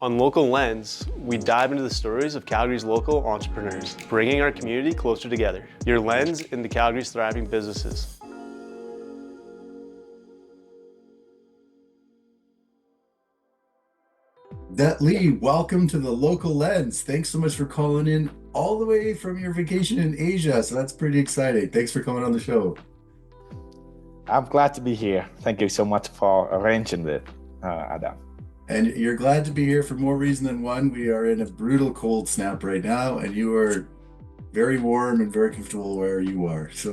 On Local Lens, we dive into the stories of Calgary's local entrepreneurs, bringing our community closer together. Your lens into Calgary's thriving businesses. Lee, welcome to the Local Lens. Thanks so much for calling in all the way from your vacation in Asia. So that's pretty exciting. Thanks for coming on the show. I'm glad to be here. Thank you so much for arranging it, Adam. And you're glad to be here for more reason than one. We are in a brutal cold snap right now, and you are very warm and very comfortable where you are. So,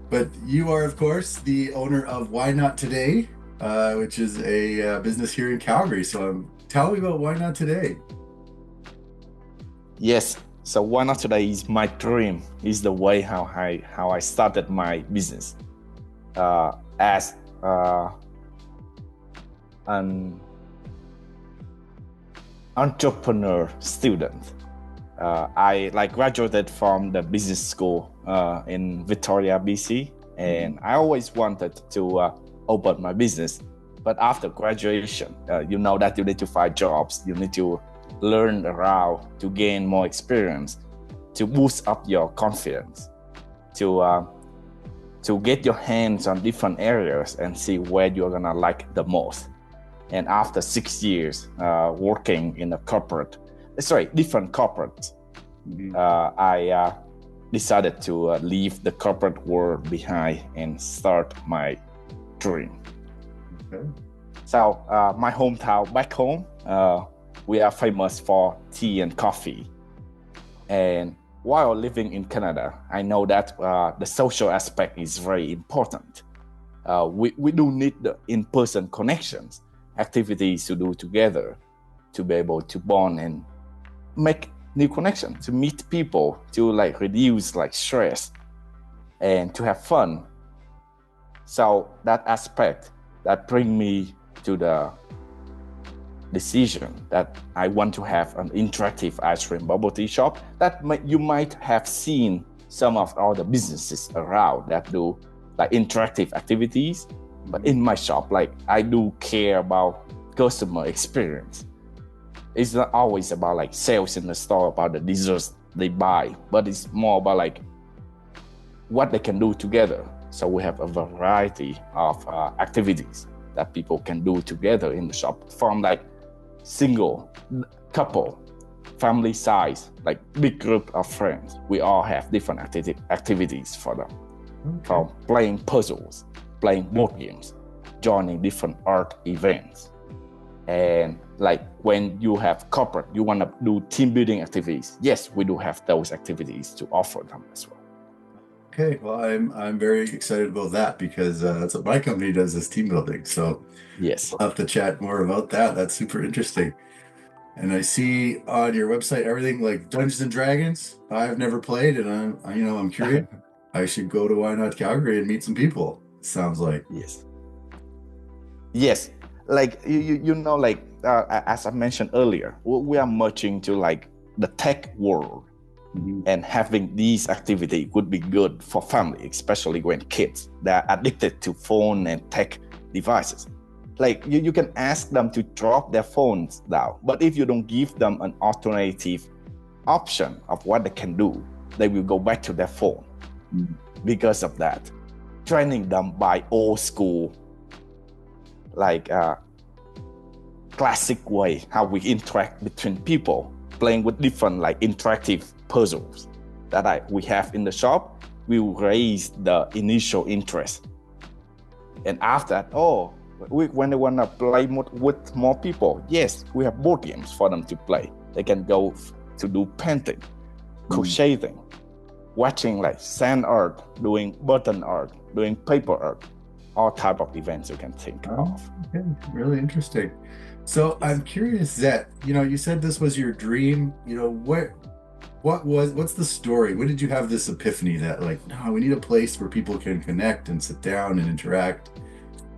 but you are, of course, the owner of Why Not Today, which is a business here in Calgary. So tell me about Why Not Today. Yes. So Why Not Today is my dream. Is the way how I started my business as an entrepreneur student. I graduated from the business school in Victoria, BC, and I always wanted to open my business. But after graduation, you know that you need to find jobs, you need to learn around to gain more experience, to boost up your confidence, to get your hands on different areas and see where you're gonna like the most. And after 6 years working in a different corporates, I decided to leave the corporate world behind and start my dream. Okay. So my hometown, back home, we are famous for tea and coffee. And while living in Canada, I know that the social aspect is very important. We do need the in-person connections, activities to do together, to be able to bond and make new connections, to meet people, to reduce stress and to have fun. So that aspect that bring me to the decision that I want to have an interactive ice cream bubble tea shop that you might have seen some of all the businesses around that do interactive activities. But in my shop, I do care about customer experience. It's not always about sales in the store, about the desserts they buy, but it's more about what they can do together. So we have a variety of activities that people can do together in the shop, from single, couple, family size, big group of friends. We all have different activities for them. Okay. From playing puzzles, playing board games, joining different art events. And when you have corporate, you want to do team building activities. Yes, we do have those activities to offer them as well. Okay, well, I'm very excited about that because that's what my company does, is team building. So yes, I'll have to chat more about that. That's super interesting. And I see on your website everything like Dungeons and Dragons. I've never played, and I'm curious. I should go to Why Not Calgary and meet some people. Sounds like. Yes. As I mentioned earlier, we are merging to the tech world. Mm-hmm. And having these activities would be good for family, especially when kids, they're addicted to phone and tech devices. You can ask them to drop their phones down, but if you don't give them an alternative option of what they can do, they will go back to their phone. Mm-hmm. Because of that, training them by old school, classic way how we interact between people, playing with different interactive puzzles that we have in the shop, will raise the initial interest. And after that, when they want to play with more people, yes, we have board games for them to play. They can go to do painting, crocheting, watching sand art, doing button art, doing paper art, all type of events you can think of. Okay, really interesting. So I'm curious, Zet, you said this was your dream. What's the story? When did you have this epiphany that no, we need a place where people can connect and sit down and interact?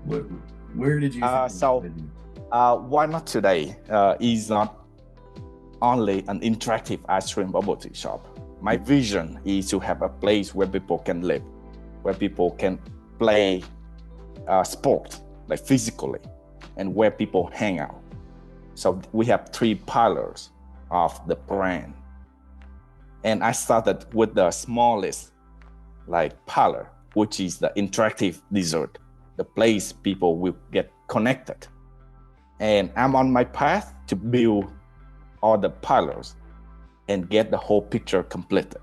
Where did you? Why Not Today is not only an interactive ice cream bubble tea shop. My vision is to have a place where people can live, where people can play sport, physically, and where people hang out. So we have 3 pillars of the brand. And I started with the smallest pillar, which is the interactive dessert, the place people will get connected. And I'm on my path to build all the pillars and get the whole picture completed.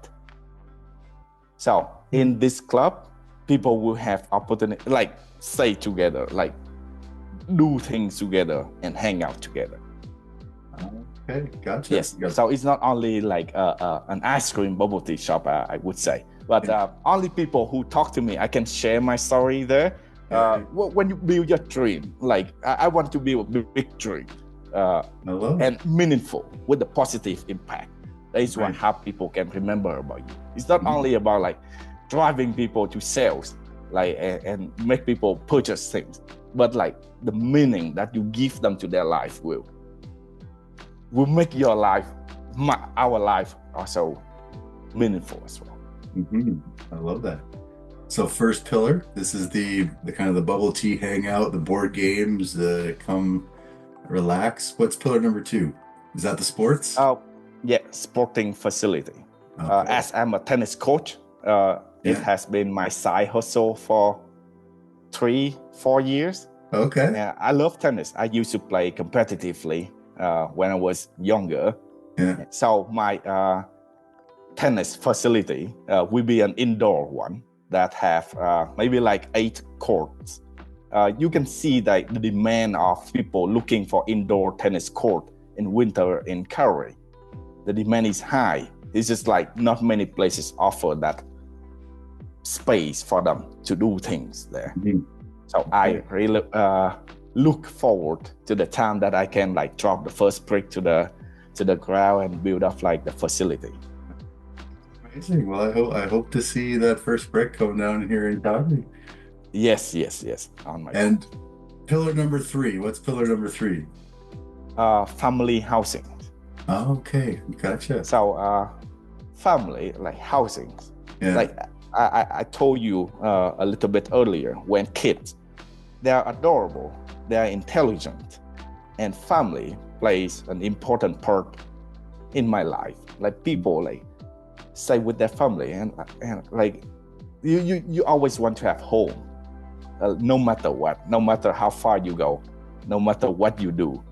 So in this club, people will have opportunity, stay together, do things together and hang out together. Okay, gotcha. Yes. So it's not only an ice cream bubble tea shop, I would say, but only people who talk to me, I can share my story there. When you build your dream, I want to build a big dream and meaningful with a positive impact. That is what how people can remember about you. It's not only about driving people to sales, and make people purchase things, but the meaning that you give them to their life will make your life, our life, also meaningful as well. Mm-hmm. I love that. So first pillar, this is the kind of the bubble tea hangout, the board games, the come relax. What's pillar number 2? Is that the sports? Yeah, sporting facility. Okay. As I'm a tennis coach, it has been my side hustle for 3-4 years. Okay. Yeah, I love tennis. I used to play competitively when I was younger. Yeah. So my tennis facility will be an indoor one that have maybe 8 courts. You can see the demand of people looking for indoor tennis court in winter in Calgary. The demand is high. It's just not many places offer that space for them to do things there. Mm-hmm. So I really look forward to the time that I can drop the first brick to the ground and build up the facility. Amazing. Well, I hope to see that first brick come down here in Calgary. Yes. On my and pillar number 3. What's pillar number 3? Family housing. Oh, okay, gotcha. So family housing. Yeah. I told you a little bit earlier, when kids, they are adorable, they are intelligent, and family plays an important part in my life. People stay with their family, and you always want to have home, no matter what, no matter how far you go, no matter what you do,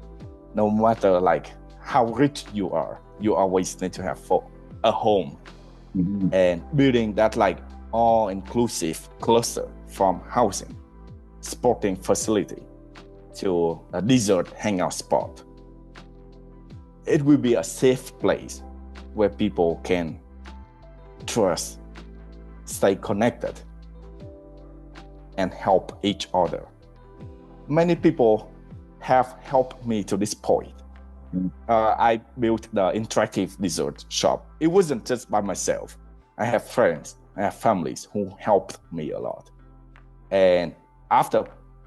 no matter how rich you are, you always need to have a home. Mm-hmm. And building that all-inclusive cluster from housing, sporting facility to a dessert hangout spot. It will be a safe place where people can trust, stay connected, and help each other. Many people have helped me to this point. I built the interactive dessert shop. It wasn't just by myself. I have friends, I have families who helped me a lot. And after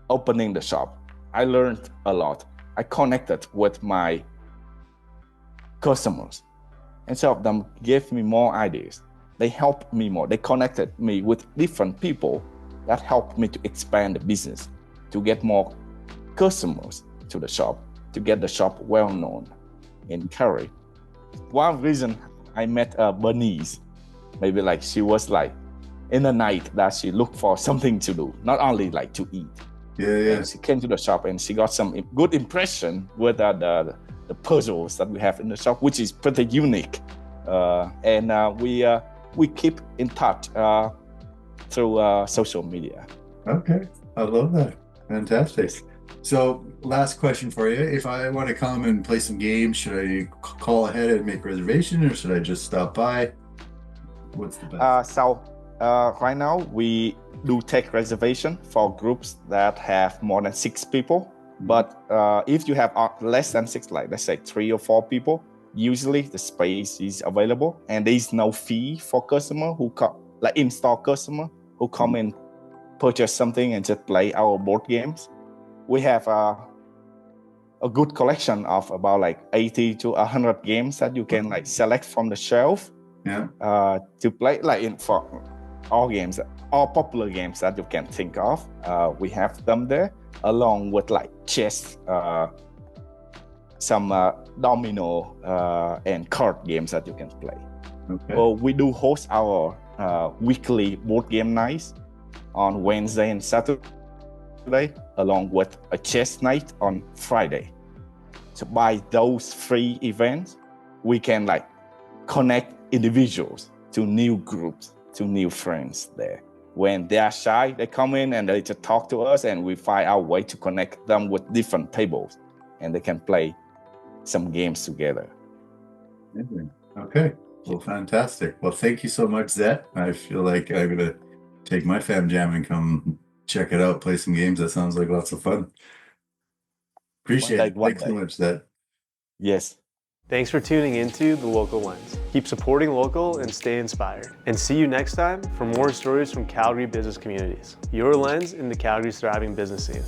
opening the shop, I learned a lot. I connected with my customers, and some of them gave me more ideas. They helped me more. They connected me with different people that helped me to expand the business, to get more customers to the shop, to get the shop well known in Calgary. One reason I met Bernice, maybe she was in the night that she looked for something to do, not only to eat. Yeah. And she came to the shop and she got some good impression with the puzzles that we have in the shop, which is pretty unique. And we keep in touch through social media. Okay, I love that. Fantastic. So last question for you. If I want to come and play some games, should I call ahead and make a reservation, or should I just stop by? What's the best? Right now we do take reservation for groups that have more than 6 people. But if you have less than 6, let's say 3 or 4 people, usually the space is available, and there is no fee for customer who come, in-store customer who come and purchase something and just play our board games. We have a good collection of about 80 to 100 games that you can select from the shelf. Yeah. To play all games, all popular games that you can think of. We have them there, along with like chess, some domino and card games that you can play. Okay. Well, we do host our weekly board game nights on Wednesday and Saturday, along with a chess night on Friday. So by those 3 events, we can like connect individuals to new groups, to new friends there. When they are shy, they come in and they just talk to us, and we find our way to connect them with different tables, and they can play some games together. Okay. Well, fantastic. Well, thank you so much, Zet. I feel like I'm going to take my fam jam and come check it out, play some games. That sounds like lots of fun. Appreciate it. One Thanks day. so much, Zet. Yes. Thanks for tuning into The Local Lens. Keep supporting local and stay inspired. And see you next time for more stories from Calgary business communities. Your lens into Calgary's thriving business scene.